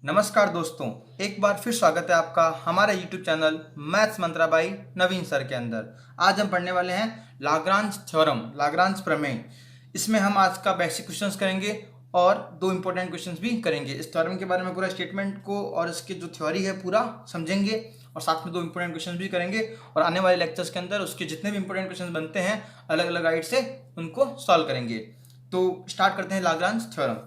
नमस्कार दोस्तों, एक बार फिर स्वागत है आपका हमारे YouTube channel maths Mantra by Naveen sir के अंदर। आज हम पढ़ने वाले हैं लाग्रांज थ्योरम, लाग्रांज प्रमेय। इसमें हम आज का बेसिक क्वेश्चंस करेंगे और दो इंपॉर्टेंट क्वेश्चंस भी करेंगे। इस थ्योरम के बारे में पूरा स्टेटमेंट को और इसके जो थ्योरी है पूरा समझेंगे और साथ में दो इंपॉर्टेंट क्वेश्चंस भी करेंगे और आने वाले लेक्चर्स के अंदर उसके जितने भी इंपॉर्टेंट क्वेश्चंस बनते हैं अलग अलग गाइड से उनको सॉल्व करेंगे। तो स्टार्ट करते हैं लाग्रांज थ्योरम।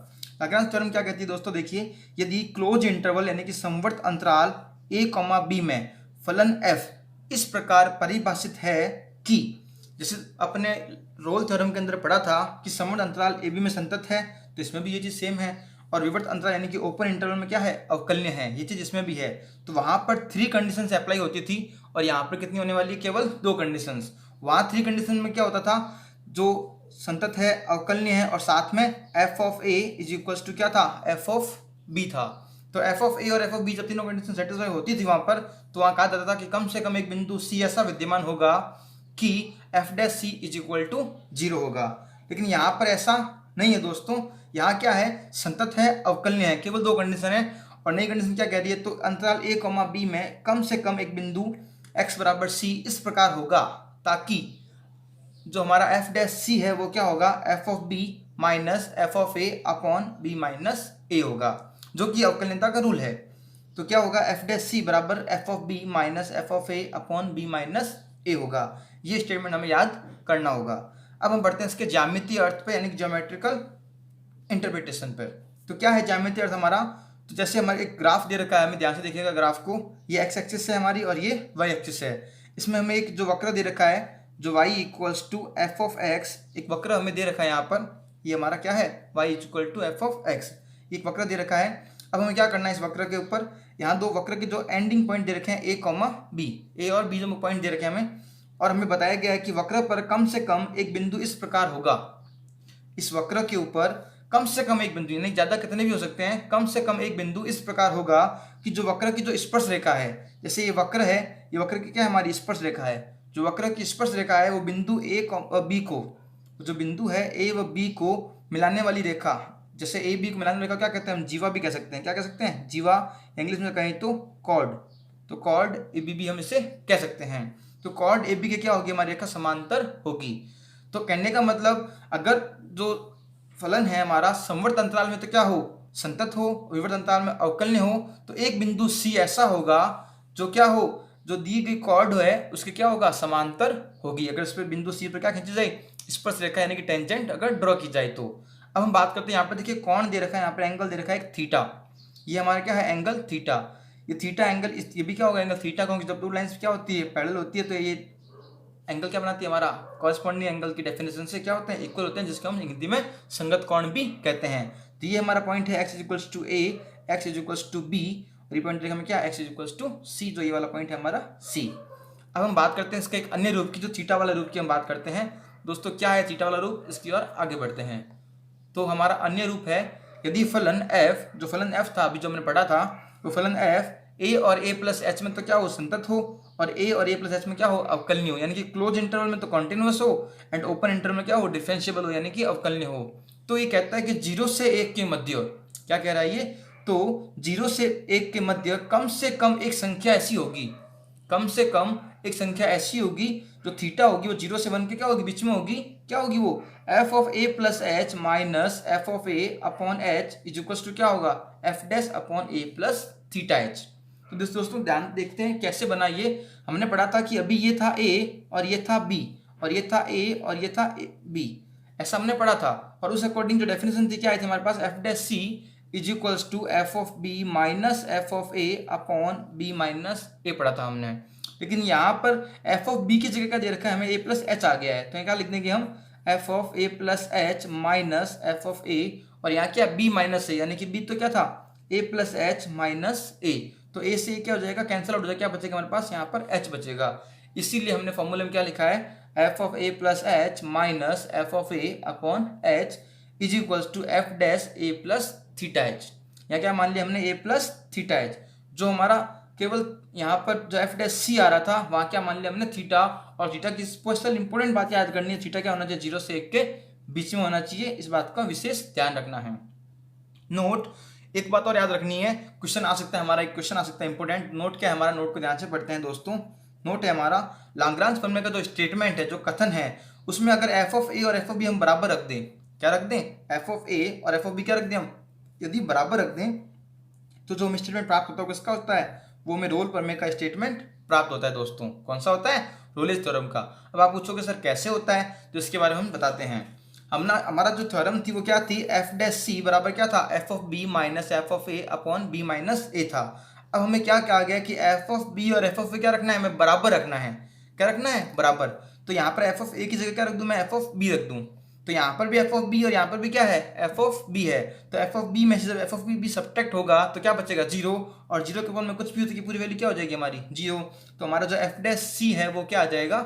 लाग्रांज थ्योरम क्या कहती है दोस्तों, देखिए, यदि क्लोज इंटरवल यानी कि समवर्त अंतराल a, b में फलन f इस प्रकार परिभाषित है कि, जैसे अपने रोल थ्योरम के अंदर पढ़ा था कि समवर्त अंतराल a b में संतत है, तो इसमें भी ये चीज सेम है। और विवर्त अंतराल यानी कि ओपन इंटरवल में क्या है, अवकलनीय है, ये चीज इसमें भी है। तो वहां पर 3 कंडीशंस अप्लाई होती थी और यहाँ पर कितनी होने वाली है, केवल 2 कंडीशंस। वहां 3 कंडीशन में क्या होता था, जो संतत है, अवकलनीय है और साथ में f of a is equals to क्या था, f ऑफ b था। तो f ऑफ a और f ऑफ b जब तीनों कंडीशन सेटिस्फाई होती थी वहां पर, तो वहां कहा जाता था कि कम से कम एक बिंदु c ऐसा विद्यमान होगा कि f dash c is equal to 0 होगा। लेकिन यहाँ पर ऐसा नहीं है दोस्तों, यहाँ क्या है, संतत है, अवकलनीय है, केवल 2 कंडीशन है। और नई कंडीशन क्या कह रही है, तो अंतराल a, b में कम से कम एक बिंदु x बराबर c इस प्रकार होगा ताकि जो हमारा f डैश c है वो क्या होगा, f of b minus f of a upon b minus a होगा, जो कि अवकलनीयता का रूल है। तो क्या होगा, f डैश c बराबर f of b minus f of a upon b minus a होगा। ये स्टेटमेंट हमें याद करना होगा। अब हम बढ़ते हैं इसके ज्यामितीय अर्थ पे, यानी कि ज्योमेट्रिकल इंटरप्रिटेशन पे। तो क्या है ज्यामितीय अर्थ हमारा, तो जैसे हमारे एक ग्राफ दे रखा है, हमें ध्यान से देखिएगा ग्राफ को, ये x एक्सिस है हमारी और ये y एक्सिस है। इसमें हमें एक जो वक्र दे रखा है, जो y equals to f of x, एक वक्र हमें दे रखा है यहाँ पर, ये हमारा क्या है, y equal to f of x, एक वक्र दे रखा है। अब हमें क्या करना है, इस वक्र के ऊपर यहाँ दो वक्र के जो एंडिंग पॉइंट दे रखे हैं a और b जो पॉइंट दे रखे हैं हमें, और हमें बताया गया है कि वक्र पर कम से कम एक बिंदु इस प्रकार होगा। इस वक्र के ऊपर कम से कम एक बिंदु, यानी ज्यादा कितने भी हो सकते हैं, कम से कम एक बिंदु इस प्रकार होगा कि जो वक्र की जो स्पर्श रेखा है, जैसे ये वक्र है, ये वक्र की क्या है, हमारी स्पर्श रेखा है। जो वक्र की स्पर्श रेखा है वो बिंदु ए और बी को, जो बिंदु है ए व बी को मिलाने वाली रेखा, जैसे ए बी को मिलाने वाली रेखा क्या कहते हैं, हम जीवा भी कह सकते हैं। क्या कह सकते हैं, जीवा, इंग्लिश में कहें तो कॉर्ड। तो कॉर्ड ए बी भी हम इसे कह सकते हैं। तो कॉर्ड ए बी के क्या होगी, हमारी रेखा समांतर होगी। तो कहने का मतलब, अगर जो फलन है हमारा समवर्त अंतराल में तो क्या हो, संतत हो, विवर्त अंतराल में अवकलनीय हो, तो एक बिंदु C ऐसा होगा जो क्या हो, जो दी गई कॉर्ड है उसके क्या होगा, समांतर होगी। अगर इस पर बिंदु C पर क्या खींची जाए, स्पर्श रेखा यानी कि टेंजेंट अगर ड्रॉ की जाए तो। अब हम बात करते हैं, यहाँ पर देखिए कौन दे रखा है, यहाँ पर एंगल दे रखा है एक थीटा। ये हमारा क्या है, एंगल थीटा। ये थीटा एंगल, ये भी क्या होगा, एंगल थीटा, क्योंकि जब दो लाइंस क्या होती है, पैरेलल होती है, तो ये एंगल क्या बनाती है, हमारा कॉरस्पॉन्डिंग एंगल की डेफिनेशन से क्या होते हैं, इक्वल होते हैं, जिसको हम हिंदी में संगत कोण भी कहते हैं। तो ये हमारा पॉइंट है x is equals to a, x is equals to b, और ये पॉइंट हमें क्या, x is equals to c, जो ये वाला पॉइंट है हमारा c। अब हम बात करते हैं इसका एक अन्य रूप की, जो थीटा वाला रूप की हम बात करते हैं। दोस्तों क्या है थीटा वाला रूप, इसकी ओर आगे बढ़ते हैं। तो हमारा अन्य रूप है, यदि फलन f, जो फलन f था अभी जो हमने पढ़ा था, वो फलन f a और a प्लस h में तो क्या हो, संतत हो, और a और a प्लस h में क्या हो, अवकलनीय हो, यानी कि क्लोज इंटरवल में तो कॉन्टिन्यूअस हो एंड ओपन इंटरवल में क्या हो, डिफरेंशिएबल हो, यानी कि अवकलनीय हो। तो ये कहता है कि 0 से 1 के मध्य, क्या कह रहा है ये, तो 0 से 1 के मध्य कम से कम एक संख्या ऐसी होगी, कम से कम एक संख्या ऐसी होगी जो थीटा होगी वो 0 से 1 के क्या होगी, बीच में होगी। क्या होगी वो, f of a plus h minus f of a upon h is equals to क्या होगा, f dash upon a plus theta h. तो दोस्तों ध्यान देखते हैं कैसे बना ये। हमने पढ़ा था कि अभी ये था a और ये था b, और ये था a और ये था b, ऐसा हमने पढ़ा था। और उस अकॉर्डिंग जो डेफिनेशन थी क्या आई थी हमारे पास, f dash c is equals to f of b minus f of a upon b minus a पढ़ा था हमने। लेकिन यहाँ पर f ऑफ b की जगह क्या दे रखा है, हमें a प्लस एच आ गया है, तो क्या लिख देंगे हम, f of a plus h minus f of a, और यहाँ क्या b माइनस a, यानी कि b तो क्या था, a plus h minus a, तो a से क्या हो जाएगा, कैंसिल आउट हो जाएगा, क्या बचेगा हमारे पास, यहाँ पर h बचेगा। इसीलिए हमने फॉर्मूले में क्या लिखा है, f of a plus h minus f of a upon h is equals to f dash a plus theta h. यहाँ क्या मान लिया हमने, a प्लस थीटा एच, जो हमारा केवल यहाँ पर जो f डैश c आ रहा था वहाँ क्या मान लिया हमने, थीटा। और थीटा की स्पेशल इंपॉर्टेंट बात याद करनी है, थीटा क्या होना चाहिए, 0 से 1 के बीच में होना चाहिए, इस बात का विशेष ध्यान रखना है। नोट, एक बात और याद रखनी है, क्वेश्चन आ सकता है हमारा, एक क्वेश्चन आ सकता है इंपोर्टेंट। नोट क्या है हमारा, नोट को ध्यान से पढ़ते हैं दोस्तों। नोट है हमारा लाग्रांज प्रमेय का जो स्टेटमेंट है, जो कथन है, उसमें अगर एफ ऑफ ए और एफ ऑफ बी हम बराबर रख दें, क्या रख दें, एफ ऑफ ए और एफ ऑफ बी क्या रख दें हम, यदि बराबर रख दें तो जो हमें स्टेटमेंट प्राप्त होता है किसका होता है, वो हमें रोल प्रमेय का स्टेटमेंट प्राप्त होता है दोस्तों। कौन सा होता है, रोलेस थ्योरम का। अब आप पूछोगे सर कैसे होता है, तो इसके बारे में हम बताते हैं। हमारा जो थ्योरम थी वो क्या थी, एफ डैश सी बराबर क्या था, f of b minus f of a upon b minus a था। अब हमें क्या कहा गया कि एफ ऑफ बी और एफ ऑफ ए क्या रखना है, हमें बराबर रखना है। क्या रखना है, बराबर। तो यहाँ पर एफ ऑफ ए की जगह क्या रख दूं, मैं एफ ऑफ बी रख दूं। तो यहाँ पर भी एफ ऑफ बी और यहाँ पर भी क्या है, एफ ऑफ बी है। तो एफ ऑफ बी में से जब एफ ऑफ बी सब्ट्रैक्ट होगा तो क्या बचेगा, जीरो। और जीरो के ऊपर में कुछ भी होती है पूरी वैल्यू क्या हो जाएगी हमारी, जीरो। तो हमारा जो एफ डैश सी है वो क्या आ जाएगा,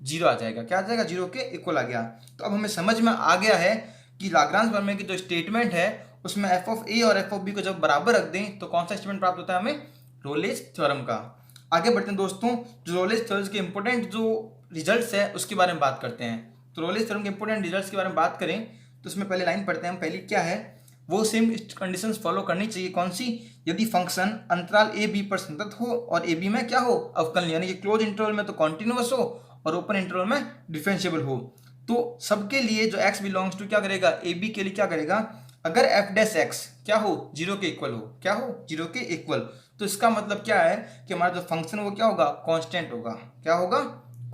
जीरो आ जाएगा। क्या आ जाएगा, जीरो के इक्वल आ गया। तो अब हमें समझ में आ गया है कि लाग्रांज प्रमेय की जो स्टेटमेंट है उसमें एफ ऑफ ए और एफ ऑफ बी को जब बराबर रख दें तो कौन सा स्टेटमेंट प्राप्त होता है हमें, रोलेस थ्योरम का। आगे बढ़ते हैं दोस्तों, जो रोलेस थ्योरम के इंपोर्टेंट जो रिजल्ट्स है उसके बारे में बात करते हैं। तो रोलेस थ्योरम के इंपोर्टेंट रिजल्ट्स के बारे में बात करें तो उसमें पहले लाइन पढ़ते हैं हम। पहली क्या है, वो सेम कंडीशंस फॉलो करनी चाहिए। कौन सी, यदि फंक्शन अंतराल ए बी पर संतत हो और ए बी में क्या हो, अवकलनीय, यानी कि क्लोज इंटरवल में तो कॉन्टिन्यूअस हो और ओपन इंटरवल में डिफरेंशिएबल हो। तो सबके लिए जो x बिलोंग्स टू क्या करेगा, ए बी के लिए क्या करेगा, अगर एफ डैश एक्स क्या हो, जीरो के इक्वल हो, क्या हो, जीरो के इक्वल, तो इसका मतलब क्या है कि हमारा जो फंक्शन वो क्या होगा, कांस्टेंट होगा। क्या होगा,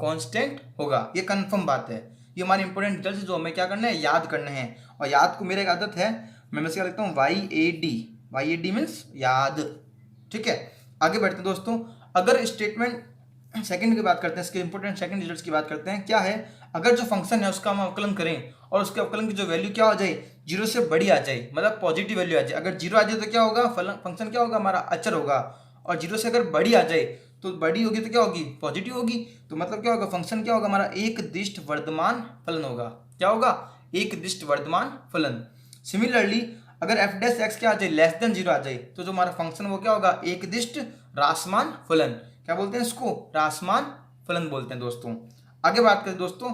कांस्टेंट होगा। ये कंफर्म बात है। ये हमारे इंपोर्टेंट रिजल्ट जो हमें क्या करना है, याद करने हैं। और याद को मेरे एक आदत है, मैं क्या लिखता हूँ, वाई ए डी मीन्स याद। ठीक है, आगे बढ़ते हैं दोस्तों। अगर स्टेटमेंट सेकंड की बात करते हैं, इसके इंपोर्टेंट सेकंड रिजल्ट्स की बात करते हैं। क्या है, अगर जो फंक्शन है उसका हम अवकलन करें और उसके अवकलन की जो वैल्यू क्या हो जाए, जीरो से बड़ी आ जाए, मतलब पॉजिटिव वैल्यू आ जाए। अगर जीरो आ जाए तो क्या होगा, फंक्शन क्या होगा हमारा, अचर होगा। और जीरो से अगर बड़ी आ जाए तो बड़ी होगी तो क्या होगी, पॉजिटिव होगी। तो मतलब क्या होगा, फंक्शन क्या होगा हमारा, एक दिष्ट वर्धमान फलन होगा। क्या होगा, एक दिष्ट वर्धमान फलन। सिमिलरली अगर एफ डैश एक्स क्या आ जाए, लेस देन जीरो आ जाए, तो जो हमारा फंक्शन वो क्या होगा, एक दिष्ट रासमान फलन। क्या बोलते हैं इसको, रासमान फलन बोलते हैं दोस्तों। आगे बात करें दोस्तों,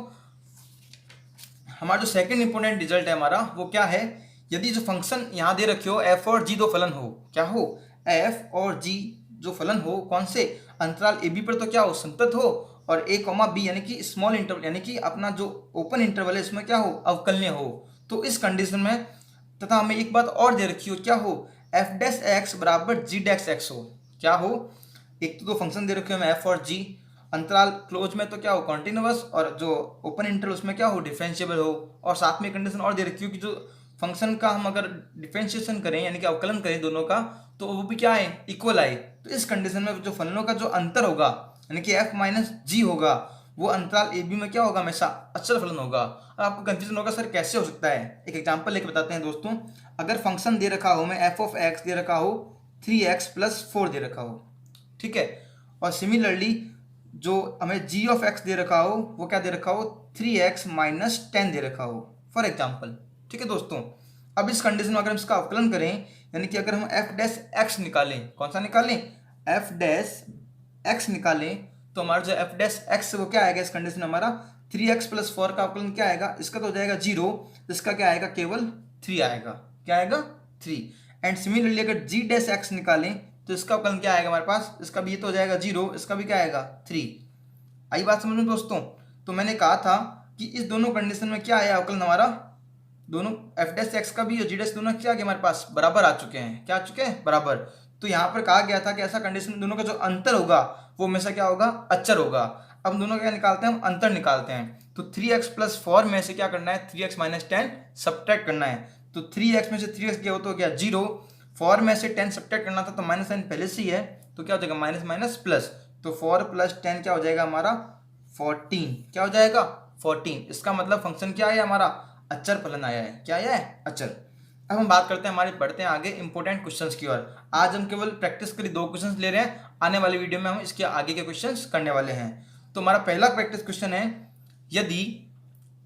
हमारा जो सेकंड इंपोर्टेंट रिजल्ट है हमारा वो क्या है, यदि जो फंक्शन यहाँ दे रखे हो एफ और जी दो फलन हो, क्या हो, एफ और जी जो फलन हो, कौन से, अंतराल ए बी पर तो क्या हो, संतत हो, और ए कॉमा बी यानी कि स्मॉल इंटरवल, यानी कि अपना जो ओपन इंटरवल है इसमें क्या हो, अवकलनीय हो। तो इस कंडीशन में तथा हमें एक बात और दे रखी हो, क्या हो, एफ डैश एक्स बराबर जी डैश एक्स हो। क्या हो, एक तो दो फंक्शन दे रखे हो हमें एफ और जी, अंतराल क्लोज में तो क्या हो, कॉन्टिन्यूअस, और जो ओपन इंटरवल उसमें क्या हो, डिफरेंशिएबल हो। और साथ में कंडीशन और दे रखी हो कि जो फंक्शन का हम अगर डिफरेंशिएशन करें यानी कि अवकलन करें दोनों का, तो वो भी क्या है, इक्वल आए। तो इस कंडीशन में जो फलनों का जो अंतर होगा यानी कि एफ माइनस जी होगा, वो अंतराल ए बी में क्या होगा, हमेशा अचल फलन होगा। अब आपको कंफ्यूजन होगा सर कैसे हो सकता है, एक एग्जांपल लेके बताते हैं दोस्तों। अगर फंक्शन दे रखा हो, मैं एफ ऑफ एक्स दे रखा हो 3x+4 दे रखा हो, ठीक है, और सिमिलरली जो हमें जी ऑफ एक्स दे रखा हो वो क्या दे रखा हो, 3x-10 दे रखा हो, फॉर एग्जाम्पल। ठीक है दोस्तों, अब इस कंडीशन में अगर हम इसका अवकलन करें, यानी कि अगर हम एफ डैश एक्स निकालें, कौन सा निकालें, एफ डैश एक्स निकालें, तो हमारा जो एफ डैश एक्स वो क्या आएगा इस कंडीशन में, हमारा 3x+4 का अवकलन क्या आएगा, इसका तो हो जाएगा 0, इसका क्या आएगा, केवल 3 आएगा। क्या आएगा, 3। एंड सिमिलरली अगर जी डैश एक्स निकालें तो इसका अवकलन क्या आएगा हमारे पास, इसका भी ये तो हो जाएगा 0, इसका भी क्या आएगा, 3। आई बात समझ में दोस्तों। तो मैंने कहा था कि इस दोनों कंडीशन में क्या आया अवकलन हमारा, दोनों एफ डैश एक्स का भी और जी डैश दोनों क्या हमारे पास बराबर आ चुके हैं। क्या आ चुके हैं, बराबर। तो यहाँ पर कहा गया था कि ऐसा कंडीशन दोनों का जो अंतर होगा वो हमेशा क्या होगा, अचर होगा। अब दोनों क्या निकालते हैं हम, अंतर निकालते हैं। तो 3x+4 में से क्या करना है, 3x-10 सब्ट्रैक्ट करना है। तो 3x में से 3x गया तो क्या 0, 4 में से 10 सब्ट्रैक्ट करना था तो माइनस साइन पहले से ही है, तो क्या हो जाएगा माइनस माइनस प्लस, तो 4 + 10 क्या हो जाएगा हमारा 14। क्या हो जाएगा 14। इसका मतलब फंक्शन क्या है हमारा, अचर फलन आया है। क्या आया है, अचर। अब हम बात करते हैं हमारे, बढ़ते हैं आगे इंपॉर्टेंट क्वेश्चंस की ओर। आज हम केवल प्रैक्टिस के लिए 2 क्वेश्चंस ले रहे हैं, आने वाले वीडियो में हम इसके आगे के क्वेश्चंस करने वाले हैं। तो हमारा पहला प्रैक्टिस क्वेश्चन है, यदि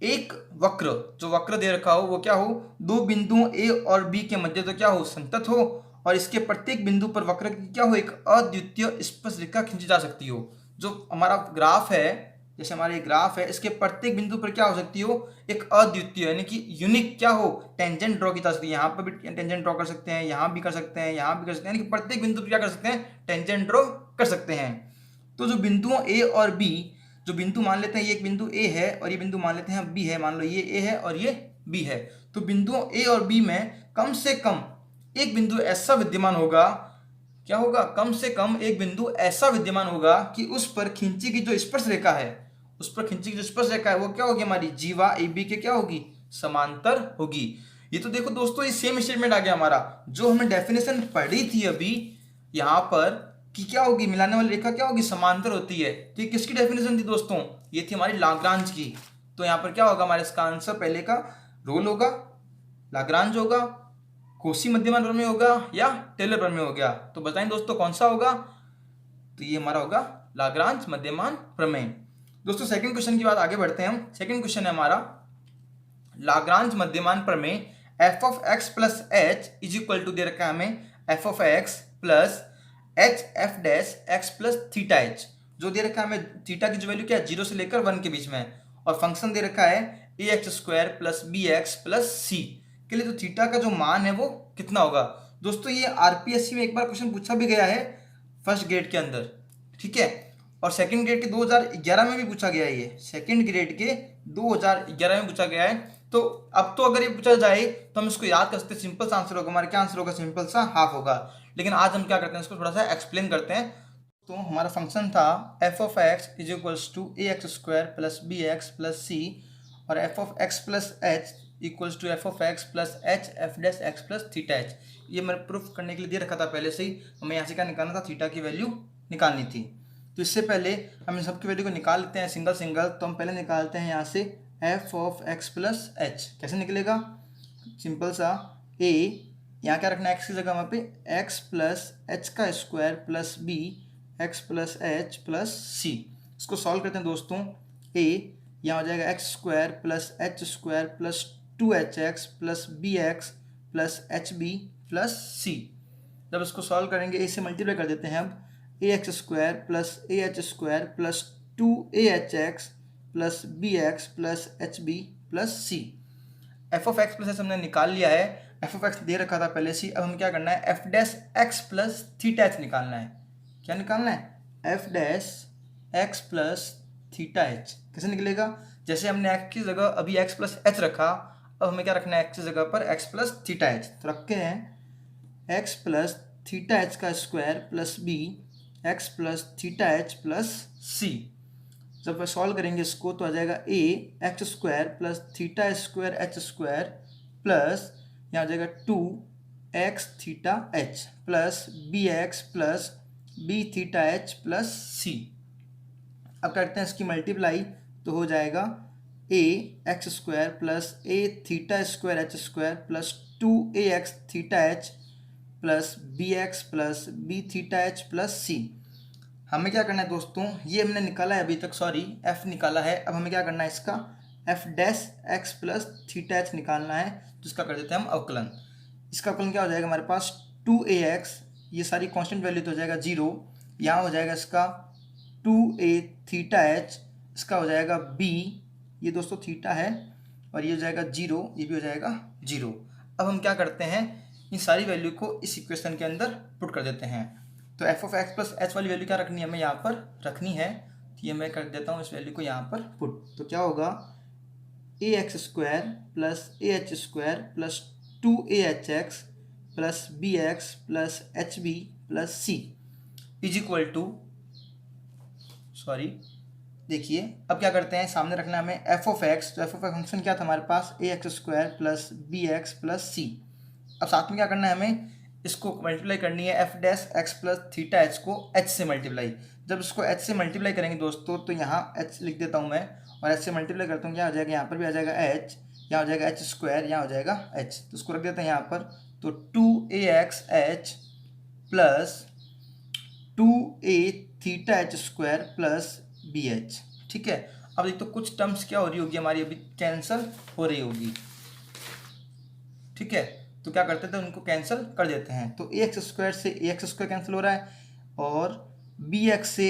एक वक्र, जो वक्र दे रखा हो वो क्या हो, 2 बिंदुओं ए और बी के मध्य तो क्या हो, संतत हो, और इसके प्रत्येक बिंदु पर वक्र की क्या हो, एक अद्वितीय स्पर्श रेखा खींची जा सकती हो। जो हमारा ग्राफ है जैसे हमारा ये ग्राफ है, इसके प्रत्येक बिंदु पर क्या हो सकती हो, एक अद्वितीय यानी कि यूनिक क्या हो, टेंजेंट ड्रॉ की जा सकती है। यहाँ पर भी टेंजेंट ड्रॉ कर सकते हैं, यहाँ भी कर सकते हैं, यहाँ भी कर सकते हैं, यानी कि प्रत्येक बिंदु पर क्या कर सकते हैं, टेंजेंट ड्रॉ कर सकते हैं। तो जो बिंदुओं ए और बी, जो बिंदु मान लेते हैं ये एक बिंदु ए है और ये बिंदु मान लेते हैं बी है, मान लो ये ए है और ये बी है, तो बिंदुओं ए और बी में कम से कम एक बिंदु ऐसा विद्यमान होगा, क्या होगा, कम से कम एक बिंदु ऐसा विद्यमान होगा कि उस पर खींची की जो स्पर्श रेखा है, उस पर खींची की जो स्पर्श रेखा है वो क्या होगी, हमारी जीवा ए बी के क्या होगी, समांतर होगी। ये तो देखो दोस्तों, ये सेम स्टेटमेंट आ गया हमारा, जो हमने डेफिनेशन पढ़ी थी अभी यहाँ पर, कि क्या होगी, मिलाने वाली रेखा क्या होगी, समांतर होती है। तो ये किसकी डेफिनेशन थी दोस्तों, ये थी हमारी लाग्रांज की। तो यहाँ पर क्या होगा, हमारे इसका आंसर पहले का रोल होगा, लाग्रांज होगा, कोसी मध्यमान प्रमेय होगा या टेलर प्रमेय हो गया। तो बताएं दोस्तों कौन सा होगा, तो ये हमारा होगा लाग्रांज मध्यमान प्रमेय। दोस्तों सेकंड क्वेश्चन की बात आगे बढ़ते हैं हम। सेकंड क्वेश्चन है हमारा, लाग्रांज मध्यमान प्रमेय f of x plus h is equal to दे रखा है हमें f of x plus h f dash x plus theta h. जो दे रखा है हमें थीटा की जो वैल्यू क्या है, 0 से लेकर 1 के बीच में है, और फंक्शन दे रखा है a x square plus b x plus c के लिए। तो थीटा का जो मान है वो कितना होगा। दोस्तों ये आरपीएससी में एक बार क्वेश्चन पूछा भी गया है फर्स्ट ग्रेड के अंदर, ठीक है, और सेकंड ग्रेड के 2011 में भी पूछा गया है, ये सेकंड ग्रेड के 2011 में पूछा गया है। तो अब तो अगर ये पूछा जाए तो हम इसको याद कर सकते हैं, सिंपल सा आंसर होगा हमारा, क्या आंसर होगा, सिंपल सा हाफ होगा। लेकिन आज हम क्या करते हैं, इसको थोड़ा सा एक्सप्लेन करते हैं। तो हमारा फंक्शन था f of x is equals to a x square plus b x plus c, और f of x plus h equals to f of x plus h f dash x plus theta h. ये मैंने proof करने के लिए दे रखा था पहले से ही, हमें यहाँ से क्या निकालना था, थीटा की वैल्यू निकालनी थी। तो इससे पहले हम इन सबकी वैल्यू को निकाल लेते हैं सिंगल सिंगल। तो हम पहले निकालते हैं यहाँ से F of x plus H, कैसे निकलेगा, सिंपल सा ए, यहाँ क्या रखना है एक्स की जगह, वहाँ पे एक्स प्लस एच का square plus b x plus h plus c. इसको सॉल्व करते हैं दोस्तों। ए यहाँ हो जाएगा x square plus h square plus 2hx plus b x plus h b plus c. जब इसको सॉल्व करेंगे ए से मल्टीप्लाई कर देते हैं, अब a x square plus a h square plus 2ahx plus b x plus h b plus c. F of x plus h हमने निकाल लिया है, एफ ऑफ एक्स दे रखा था पहले से। अब हम क्या करना है, F dash x plus theta H निकालना है। क्या निकालना है, F dash x plus theta H. कैसे निकलेगा, जैसे हमने एक्स की जगह अभी एक्स प्लस एच रखा, अब हमें क्या रखना है, एक्स की जगह पर एक्स प्लस थीटा एच। तो रखते हैं एक्स प्लस थीटा एच का square plus b x plus theta h plus c. जब सॉल्व करेंगे इसको तो आ जाएगा a x square plus theta square h square plus यहाँ आ जाएगा 2x theta h plus b x plus b theta h plus c. अब करते हैं इसकी मल्टीप्लाई, तो हो जाएगा a x square plus a theta square h square plus 2ax theta h plus b x plus b theta h plus c. हमें क्या करना है दोस्तों, ये हमने निकाला है अभी तक, सॉरी एफ निकाला है। अब हमें क्या करना है, इसका F dash x plus theta H निकालना है, तो इसका कर देते हैं हम अवकलन। इसका अवकलन क्या हो जाएगा हमारे पास 2ax, ये सारी कांस्टेंट वैल्यू तो हो जाएगा 0, यहाँ हो जाएगा इसका 2a थीटा एच, इसका हो जाएगा b, ये दोस्तों थीटा है, और ये हो जाएगा 0, ये भी हो जाएगा 0। अब हम क्या करते हैं, इन सारी वैल्यू को इस इक्वेशन के अंदर पुट कर देते हैं। तो f of x plus H वाली वैल्यू क्या रखनी है, हमें यहाँ पर रखनी है, तो ये मैं कर देता हूँ इस वैल्यू को यहाँ पर पुट। तो क्या होगा, a x square plus a h square plus 2ahx plus b x plus h b plus c is equal to, sorry देखिए अब क्या करते हैं, सामने रखना है हमें एफ ऑफ एक्स। तो एफ ऑफ एक्स फंक्शन क्या था हमारे पास, a x square plus b x plus c. अब साथ में क्या करना है, हमें इसको मल्टीप्लाई करनी है F dash x plus theta H को एच से मल्टीप्लाई। जब इसको एच से मल्टीप्लाई करेंगे दोस्तों, तो यहाँ एच लिख देता हूँ मैं, और एच से मल्टीप्लाई करता हूँ, क्या हो जाएगा, यहाँ पर भी आ जाएगा एच, यहाँ हो जाएगा एच स्क्वायर, यहाँ हो जाएगा एच, तो उसको रख देते हैं यहाँ पर। तो 2ax plus 2a theta h square plus b h, ठीक है। अब एक तो कुछ टर्म्स क्या हो रही होगी हमारी, अभी कैंसिल हो रही होगी, ठीक है। तो क्या करते थे, उनको कैंसिल कर देते हैं। तो ए एक्स स्क्वायर से ए एक्स स्क्वायर कैंसिल हो रहा है, और बी एक्स से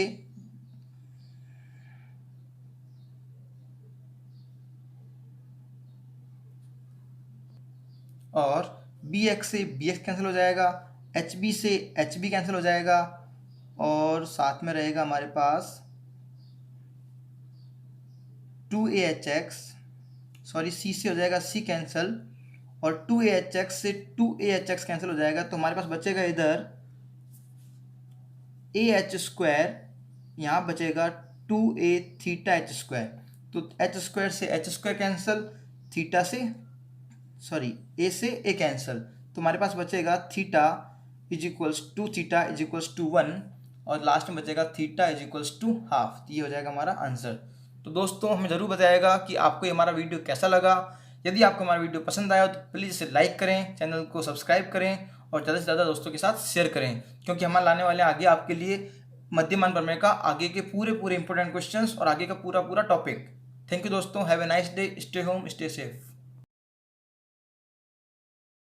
और बी एक्स से बी एक्स कैंसिल हो जाएगा, एच बी से एच बी कैंसिल हो जाएगा और साथ में रहेगा हमारे पास 2AHX, सॉरी सी से हो जाएगा सी कैंसिल और 2AHX से 2AHX कैंसिल हो जाएगा। तो हमारे पास बचेगा इधर AH स्क्वायर, यहाँ बचेगा 2A थीटा एच स्क्वायर। तो एच स्क्वायर से एच स्क्वायर कैंसिल, थीटा से सॉरी ए से ए कैंसिल, तो हमारे पास बचेगा theta is equals to theta is equals to 1 और लास्ट में बचेगा थीटा इज इक्वल्स टू हाफ। ये हो जाएगा हमारा आंसर। तो दोस्तों हमें ज़रूर बताइएगा कि आपको ये हमारा वीडियो कैसा लगा। यदि आपको हमारा वीडियो पसंद आया तो प्लीज़ इसे लाइक करें, चैनल को सब्सक्राइब करें और ज़्यादा से ज़्यादा दोस्तों के साथ शेयर करें, क्योंकि हम लाने वाले हैं आगे आपके लिए मध्यमान प्रमेय का आगे के पूरे इंपॉर्टेंट क्वेश्चंस और आगे का पूरा टॉपिक। थैंक यू दोस्तों, have a nice day, stay home stay safe.